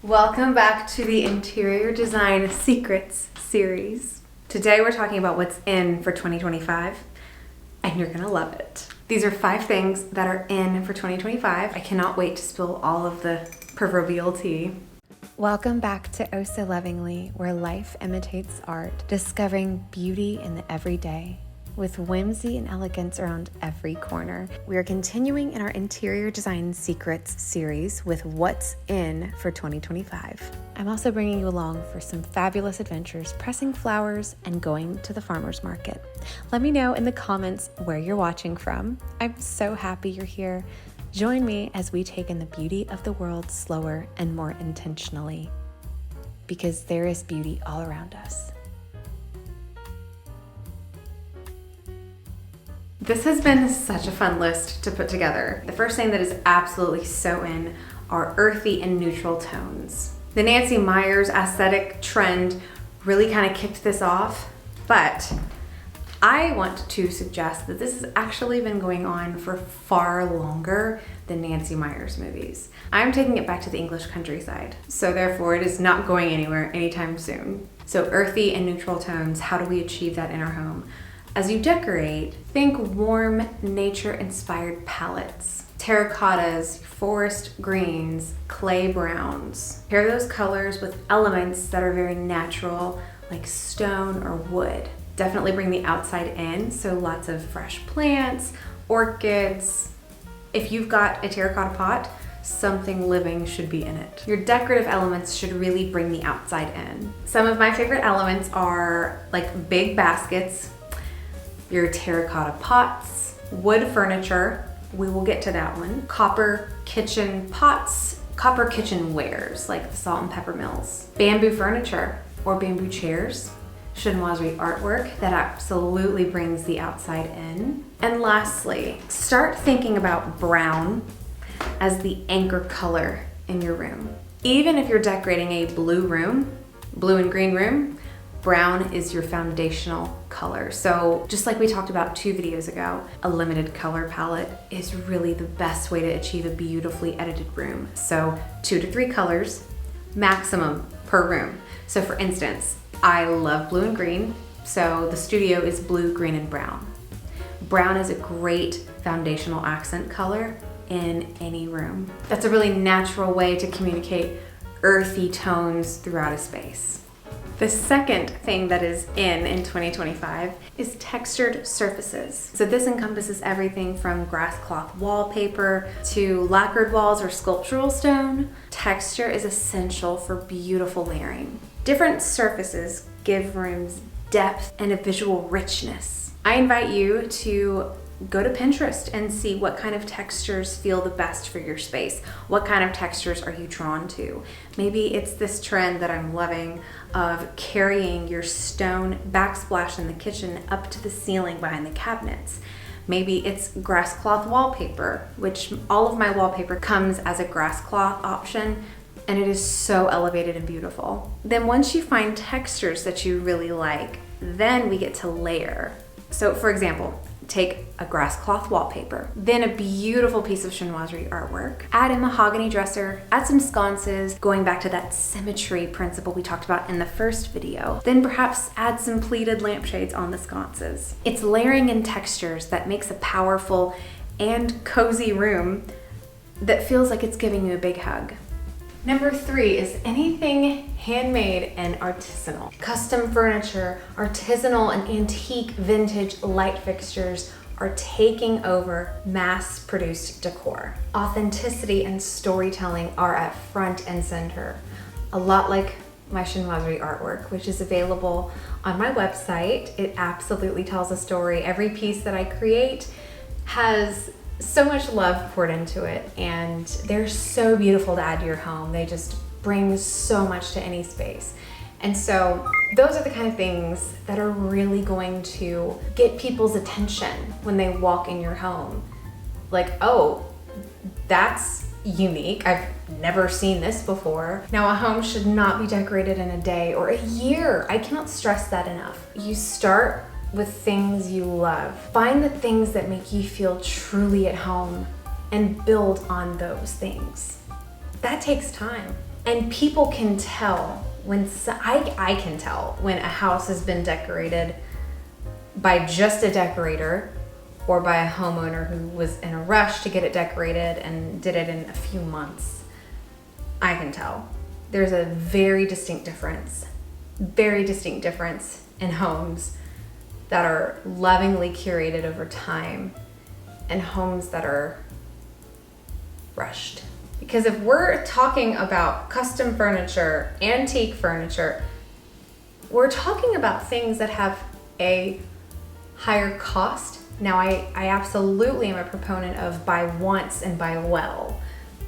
Welcome back to the Interior Design Secrets series. Today we're talking about what's in for 2025, and you're gonna love it. These are 5 things that are in for 2025. I cannot wait to spill all of the proverbial tea. Welcome back to Oh So Lovingly, where life imitates art, discovering beauty in the everyday. With whimsy and elegance around every corner, we are continuing in our Interior Design Secrets series with what's in for 2025. I'm also bringing you along for some fabulous adventures, pressing flowers and going to the farmer's market. Let me know in the comments where you're watching from. I'm so happy you're here. Join me as we take in the beauty of the world slower and more intentionally, because there is beauty all around us. This has been such a fun list to put together. The first thing that is absolutely so in are earthy and neutral tones. The Nancy Meyers aesthetic trend really kind of kicked this off, but I want to suggest that this has actually been going on for far longer than Nancy Meyers movies. I'm taking it back to the English countryside, so therefore it is not going anywhere anytime soon. So earthy and neutral tones, how do we achieve that in our home? As you decorate, think warm, nature-inspired palettes. Terracottas, forest greens, clay browns. Pair those colors with elements that are very natural, like stone or wood. Definitely bring the outside in, so lots of fresh plants, orchids. If you've got a terracotta pot, something living should be in it. Your decorative elements should really bring the outside in. Some of my favorite elements are like big baskets, your terracotta pots, wood furniture, we will get to that one, copper kitchen pots, copper kitchen wares like the salt and pepper mills, bamboo furniture or bamboo chairs, chinoiserie artwork that absolutely brings the outside in. And lastly, start thinking about brown as the anchor color in your room. Even if you're decorating a blue room, blue and green room, brown is your foundational color. So just like we talked about 2 videos ago, a limited color palette is really the best way to achieve a beautifully edited room. So 2 to 3 colors maximum per room. So for instance, I love blue and green, so the studio is blue, green, and brown. Brown is a great foundational accent color in any room. That's a really natural way to communicate earthy tones throughout a space. The second thing that is in 2025 is textured surfaces. So this encompasses everything from grass cloth wallpaper to lacquered walls or sculptural stone. Texture is essential for beautiful layering. Different surfaces give rooms depth and a visual richness. I invite you to go to Pinterest and see what kind of textures feel the best for your space. What kind of textures are you drawn to? Maybe it's this trend that I'm loving of carrying your stone backsplash in the kitchen up to the ceiling behind the cabinets. Maybe it's grass cloth wallpaper, which all of my wallpaper comes as a grass cloth option, and it is so elevated and beautiful. Then once you find textures that you really like, then we get to layer. So for example, take a grass cloth wallpaper, then a beautiful piece of chinoiserie artwork, add a mahogany dresser, add some sconces, going back to that symmetry principle we talked about in the first video, then perhaps add some pleated lampshades on the sconces. It's layering in textures that makes a powerful and cozy room that feels like it's giving you a big hug. Number 3 is anything handmade and artisanal. Custom furniture, artisanal and antique vintage light fixtures are taking over mass-produced decor. Authenticity and storytelling are at front and center. A lot like my chinoiserie artwork, which is available on my website. It absolutely tells a story. Every piece that I create has so much love poured into it, and they're so beautiful to add to your home. They just bring so much to any space. And so those are the kind of things that are really going to get people's attention when they walk in your home. Like, oh, that's unique. I've never seen this before. Now, a home should not be decorated in a day or a year. I cannot stress that enough. You start with things you love. Find the things that make you feel truly at home and build on those things. That takes time. And people can tell when, I can tell when a house has been decorated by just a decorator or by a homeowner who was in a rush to get it decorated and did it in a few months. I can tell. There's a very distinct difference in homes that are lovingly curated over time and homes that are rushed. Because if we're talking about custom furniture, antique furniture, we're talking about things that have a higher cost. Now, I absolutely am a proponent of buy once and buy well.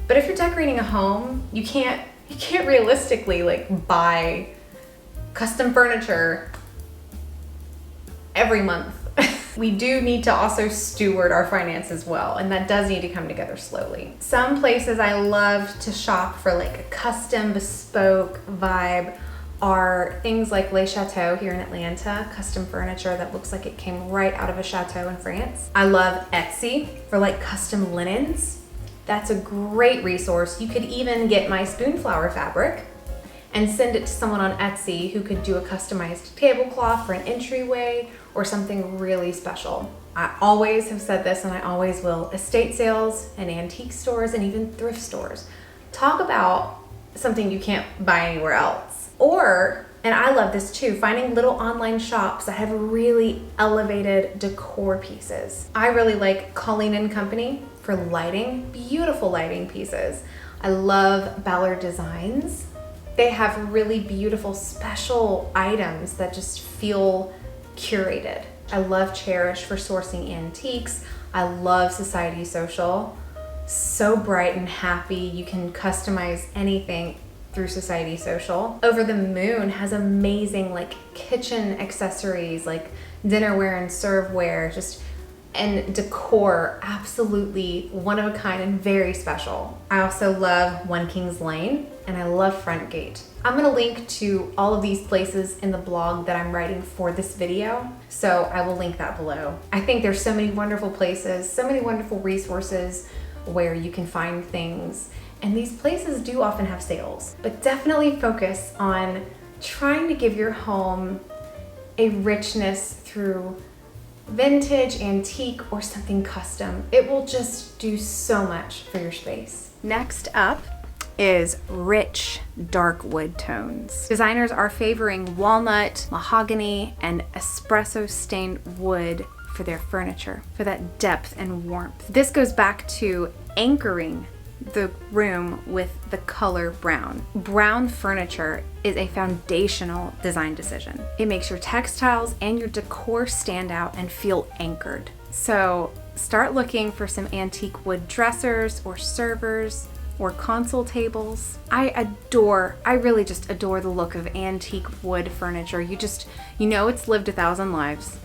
But if you're decorating a home, you can't realistically like buy custom furniture every month. We do need to also steward our finances well, and that does need to come together slowly. Some places I love to shop for like a custom bespoke vibe are things like Le Chateau here in Atlanta, custom furniture that looks like it came right out of a chateau in France. I love Etsy for like custom linens. That's a great resource. You could even get my spoonflower fabric and send it to someone on Etsy who could do a customized tablecloth for an entryway or something really special. I always have said this, and I always will, estate sales and antique stores and even thrift stores. Talk about something you can't buy anywhere else. Or, and I love this too, finding little online shops that have really elevated decor pieces. I really like Colleen & Company for lighting, beautiful lighting pieces. I love Ballard Designs. They have really beautiful special items that just feel curated. I love Cherish for sourcing antiques. I love Society Social. So bright and happy. You can customize anything through Society Social. Over the Moon has amazing like kitchen accessories, like dinnerware and serveware, and decor, absolutely one of a kind and very special. I also love One Kings Lane, and I love Frontgate. I'm gonna link to all of these places in the blog that I'm writing for this video, so I will link that below. I think there's so many wonderful places, so many wonderful resources where you can find things, and these places do often have sales, but definitely focus on trying to give your home a richness through vintage, antique, or something custom. It will just do so much for your space. Next up is rich dark wood tones. Designers are favoring walnut, mahogany, and espresso stained wood for their furniture, for that depth and warmth. This goes back to anchoring the room with the color brown. Brown furniture is a foundational design decision. It makes your textiles and your decor stand out and feel anchored. So start looking for some antique wood dressers or servers or console tables. I really just adore the look of antique wood furniture. You know it's lived 1,000 lives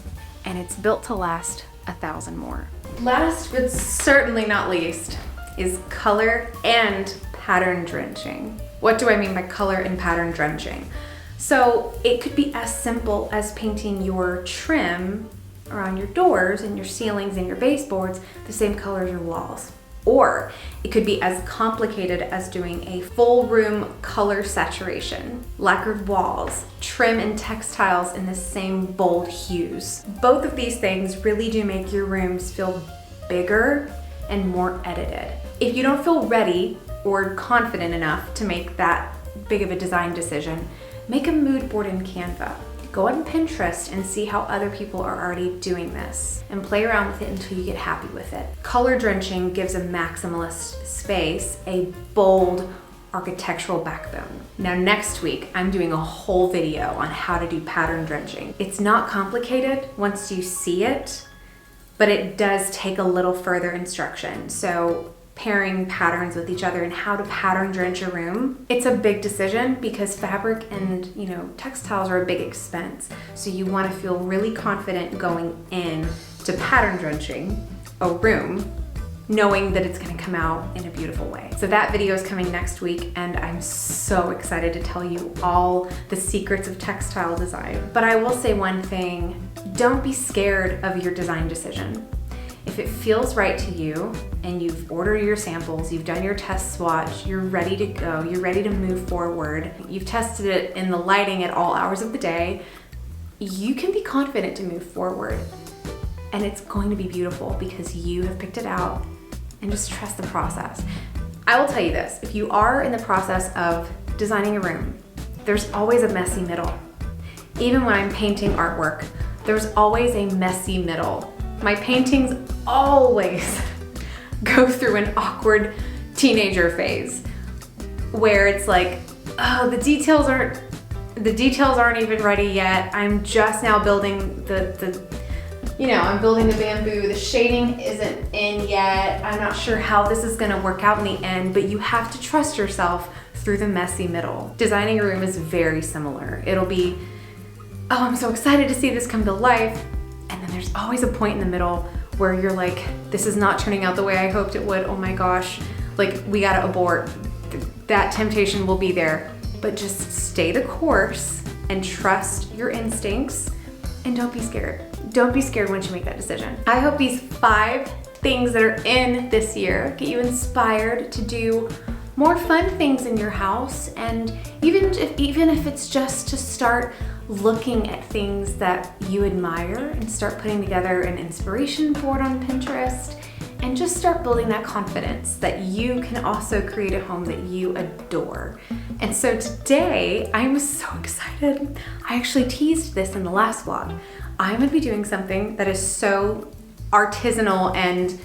and it's built to last 1,000 more. Last but certainly not least is color and pattern drenching. What do I mean by color and pattern drenching? So it could be as simple as painting your trim around your doors and your ceilings and your baseboards the same color as your walls. Or it could be as complicated as doing a full room color saturation, lacquered walls, trim and textiles in the same bold hues. Both of these things really do make your rooms feel bigger and more edited. If you don't feel ready or confident enough to make that big of a design decision, make a mood board in Canva. Go on Pinterest and see how other people are already doing this and play around with it until you get happy with it. Color drenching gives a maximalist space a bold architectural backbone. Now next week, I'm doing a whole video on how to do pattern drenching. It's not complicated once you see it, but it does take a little further instruction. So pairing patterns with each other and how to pattern drench a room. It's a big decision because fabric and textiles are a big expense. So you want to feel really confident going in to pattern drenching a room, knowing that it's going to come out in a beautiful way. So that video is coming next week, and I'm so excited to tell you all the secrets of textile design. But I will say one thing, don't be scared of your design decision. If it feels right to you and you've ordered your samples, you've done your test swatch, you're ready to go, you're ready to move forward, you've tested it in the lighting at all hours of the day, you can be confident to move forward. And it's going to be beautiful because you have picked it out, and just trust the process. I will tell you this, if you are in the process of designing a room, there's always a messy middle. Even when I'm painting artwork, there's always a messy middle. My paintings always go through an awkward teenager phase where it's like, oh, the details aren't even ready yet. I'm just now building I'm building the bamboo. The shading isn't in yet. I'm not sure how this is gonna work out in the end, but you have to trust yourself through the messy middle. Designing a room is very similar. It'll be, oh, I'm so excited to see this come to life. And then there's always a point in the middle where you're like, this is not turning out the way I hoped it would. Oh my gosh, like we gotta abort. That temptation will be there, but just stay the course and trust your instincts, and don't be scared. Don't be scared once you make that decision. I hope these 5 things that are in this year get you inspired to do more fun things in your house, and even if it's just to start looking at things that you admire and start putting together an inspiration board on Pinterest, and just start building that confidence that you can also create a home that you adore. And so today, I'm so excited. I actually teased this in the last vlog. I'm gonna be doing something that is so artisanal and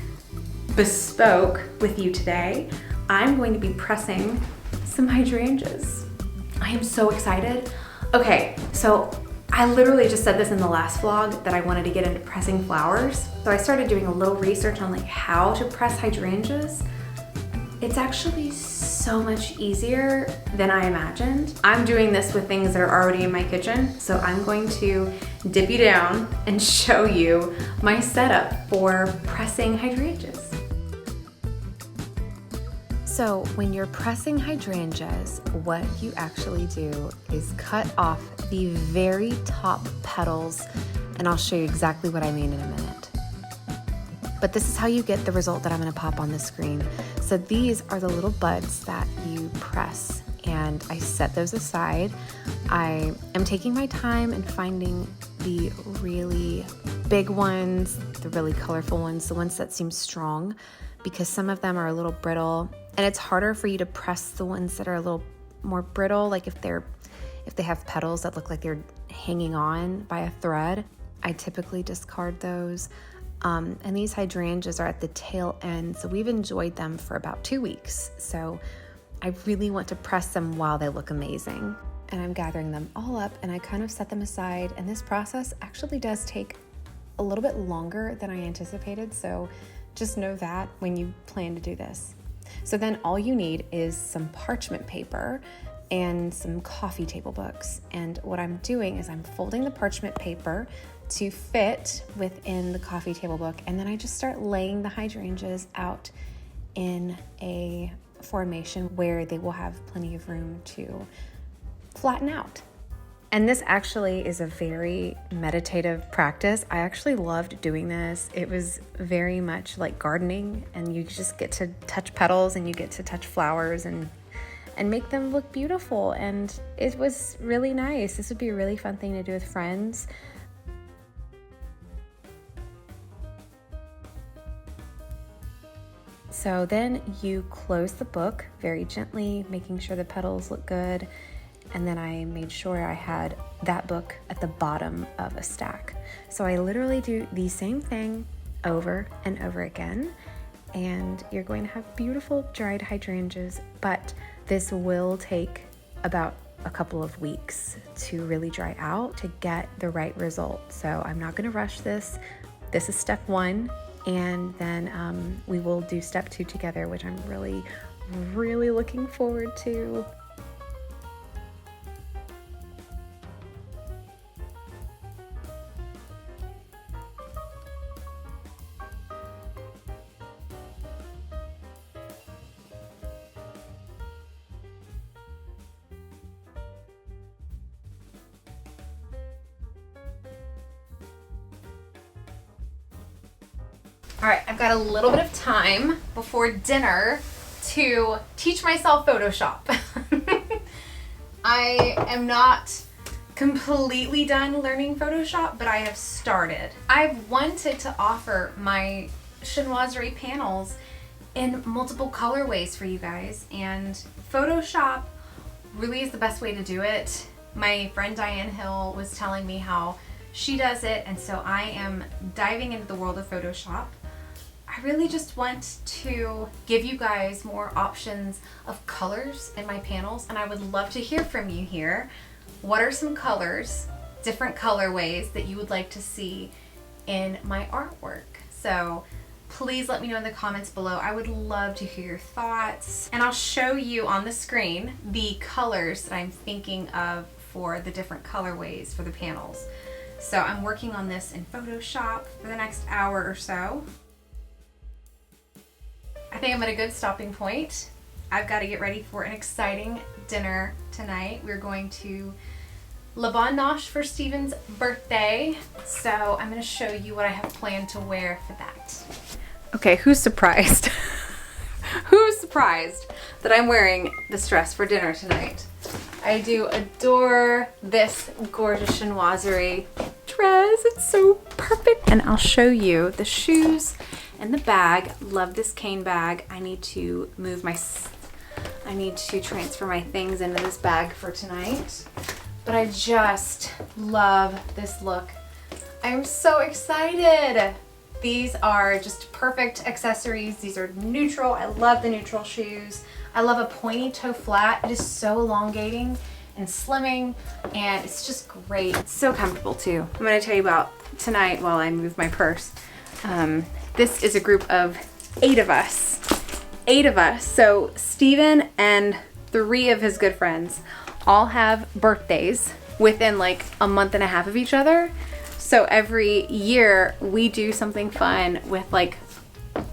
bespoke with you today. I'm going to be pressing some hydrangeas. I am so excited. Okay, so I literally just said this in the last vlog that I wanted to get into pressing flowers. So I started doing a little research on like how to press hydrangeas. It's actually so much easier than I imagined. I'm doing this with things that are already in my kitchen. So I'm going to dip you down and show you my setup for pressing hydrangeas. So when you're pressing hydrangeas, what you actually do is cut off the very top petals, and I'll show you exactly what I mean in a minute. But this is how you get the result that I'm gonna pop on the screen. So these are the little buds that you press, and I set those aside. I am taking my time and finding the really big ones, the really colorful ones, the ones that seem strong, because some of them are a little brittle, and it's harder for you to press the ones that are a little more brittle, like if they have petals that look like they're hanging on by a thread. I typically discard those. And these hydrangeas are at the tail end, so we've enjoyed them for about 2 weeks. So I really want to press them while they look amazing. And I'm gathering them all up, and I kind of set them aside, and this process actually does take a little bit longer than I anticipated, so just know that when you plan to do this. So then all you need is some parchment paper and some coffee table books. And what I'm doing is I'm folding the parchment paper to fit within the coffee table book, and then I just start laying the hydrangeas out in a formation where they will have plenty of room to flatten out. And this actually is a very meditative practice. I actually loved doing this. It was very much like gardening, and you just get to touch petals and you get to touch flowers and make them look beautiful. And it was really nice. This would be a really fun thing to do with friends. So then you close the book very gently, making sure the petals look good. And then I made sure I had that book at the bottom of a stack. So I literally do the same thing over and over again. And you're going to have beautiful dried hydrangeas, but this will take about a couple of weeks to really dry out to get the right result. So I'm not going to rush this. This is step 1. And then we will do step 2 together, which I'm really, really looking forward to. All right, I've got a little bit of time before dinner to teach myself Photoshop. I am not completely done learning Photoshop, but I have started. I've wanted to offer my Chinoiserie panels in multiple colorways for you guys, and Photoshop really is the best way to do it. My friend Diane Hill was telling me how she does it, and so I am diving into the world of Photoshop. I really just want to give you guys more options of colors in my panels, and I would love to hear from you here. What are some colors, different colorways that you would like to see in my artwork? So please let me know in the comments below. I would love to hear your thoughts, and I'll show you on the screen the colors that I'm thinking of for the different colorways for the panels. So I'm working on this in Photoshop for the next hour or so. I think I'm at a good stopping point. I've got to get ready for an exciting dinner tonight. We're going to 𝑶𝑷𝑬𝑵 for Steven's birthday. So I'm going to show you what I have planned to wear for that. Okay, who's surprised? Who's surprised that I'm wearing this dress for dinner tonight? I do adore this gorgeous Chinoiserie dress. It's so perfect. And I'll show you the shoes and the bag. Love this cane bag. I need to transfer my things into this bag for tonight. But I just love this look. I'm so excited. These are just perfect accessories. These are neutral. I love the neutral shoes. I love a pointy toe flat. It is so elongating and slimming, and it's just great. It's so comfortable too. I'm gonna tell you about tonight while I move my purse. This is a group of 8 of us. 8 of us. So Steven and 3 of his good friends all have birthdays within like a month and a half of each other. So every year we do something fun with like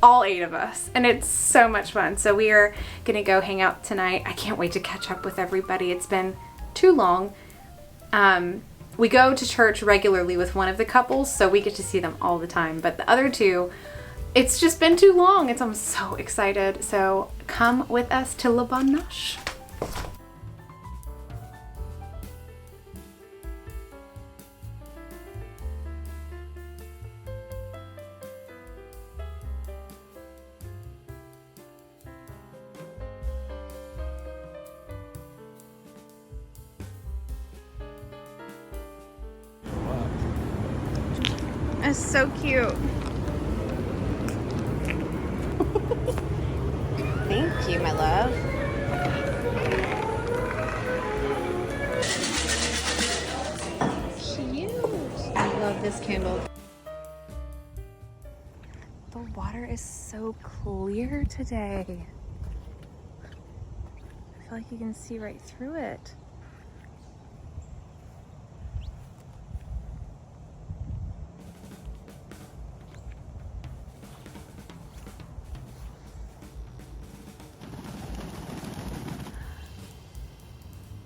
all 8 of us, and it's so much fun. So we are gonna go hang out tonight. I can't wait to catch up with everybody. It's been too long. We go to church regularly with one of the couples, so we get to see them all the time. But the other 2, it's just been too long. I'm so excited. So come with us to 𝑶𝑷𝑬𝑵. It's so cute. Thank you, my love. Cute. I love this candle. The water is so clear today. I feel like you can see right through it.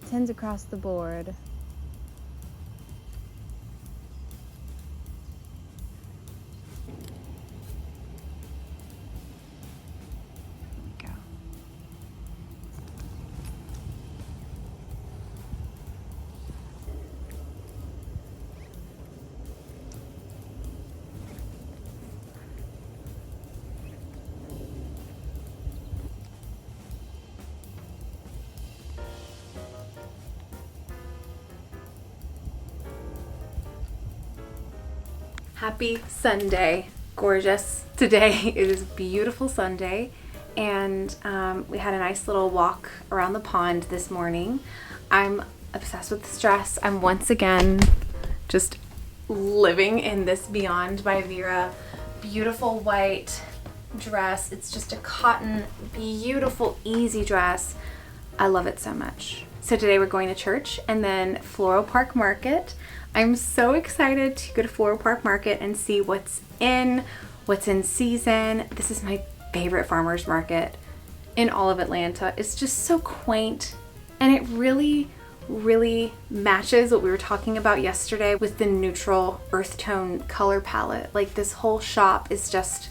Tens across the board. Go. Happy Sunday, gorgeous. Today is a beautiful Sunday, and we had a nice little walk around the pond this morning. I'm obsessed with this dress. I'm once again just living in this 𝑐𝑷𝑬𝑵 by Vera beautiful white dress. It's just a cotton, beautiful, easy dress. I love it so much. So today we're going to church and then Floral Park Market. I'm so excited to go to Floral Park Market and see what's in season. This is my favorite farmer's market in all of Atlanta. It's just so quaint, and it really matches what we were talking about yesterday with the neutral earth tone color palette. Like, this whole shop is just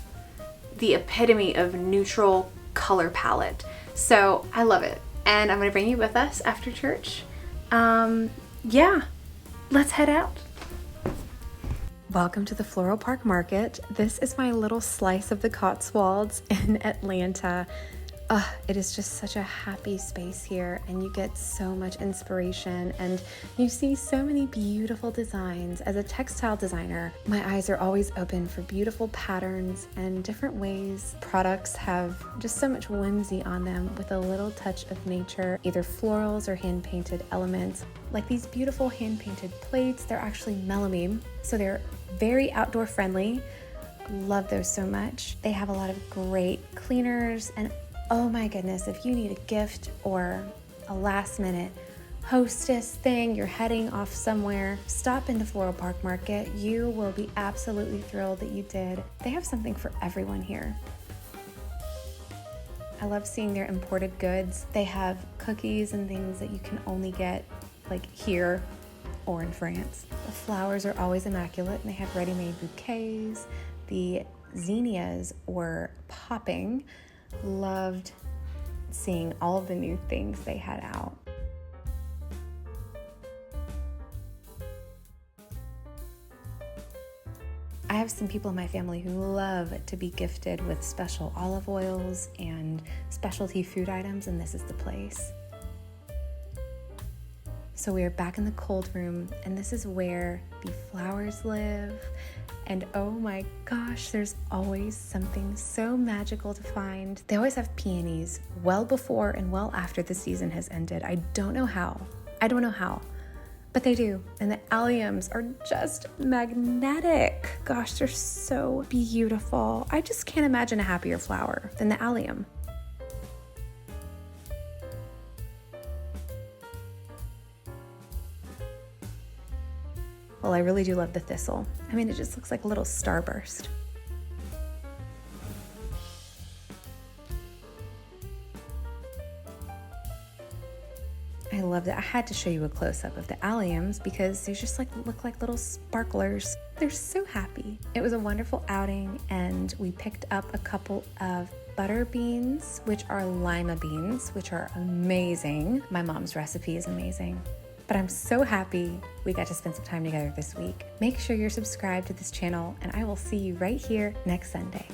the epitome of neutral color palette. So I love it. And I'm gonna bring you with us after church. Yeah, let's head out. Welcome to the Floral Park Market. This is my little slice of the Cotswolds in Atlanta. It is just such a happy space here, and you get so much inspiration and you see so many beautiful designs. As a textile designer, my eyes are always open for beautiful patterns and different ways. Products have just so much whimsy on them with a little touch of nature, either florals or hand-painted elements. Like these beautiful hand-painted plates, they're actually melamine, so they're very outdoor friendly. Love those so much. They have a lot of great cleaners, and oh my goodness, if you need a gift or a last minute hostess thing, you're heading off somewhere, stop into Floral Park Market. You will be absolutely thrilled that you did. They have something for everyone here. I love seeing their imported goods. They have cookies and things that you can only get like here or in France. The flowers are always immaculate, and they have ready-made bouquets. The zinnias were popping. Loved seeing all of the new things they had out. I have some people in my family who love to be gifted with special olive oils and specialty food items, and this is the place. So we are back in the cold room, and this is where the flowers live. And oh my gosh, there's always something so magical to find. They always have peonies well before and well after the season has ended. I don't know how, but they do. And the alliums are just magnetic. Gosh, they're so beautiful. I just can't imagine a happier flower than the allium. Well, I really do love the thistle. I mean, it just looks like a little starburst. I loved it. I had to show you a close-up of the alliums because they just look like little sparklers. They're so happy. It was a wonderful outing, and we picked up a couple of butter beans, which are lima beans, which are amazing. My mom's recipe is amazing. But I'm so happy we got to spend some time together this week. Make sure you're subscribed to this channel, and I will see you right here next Sunday.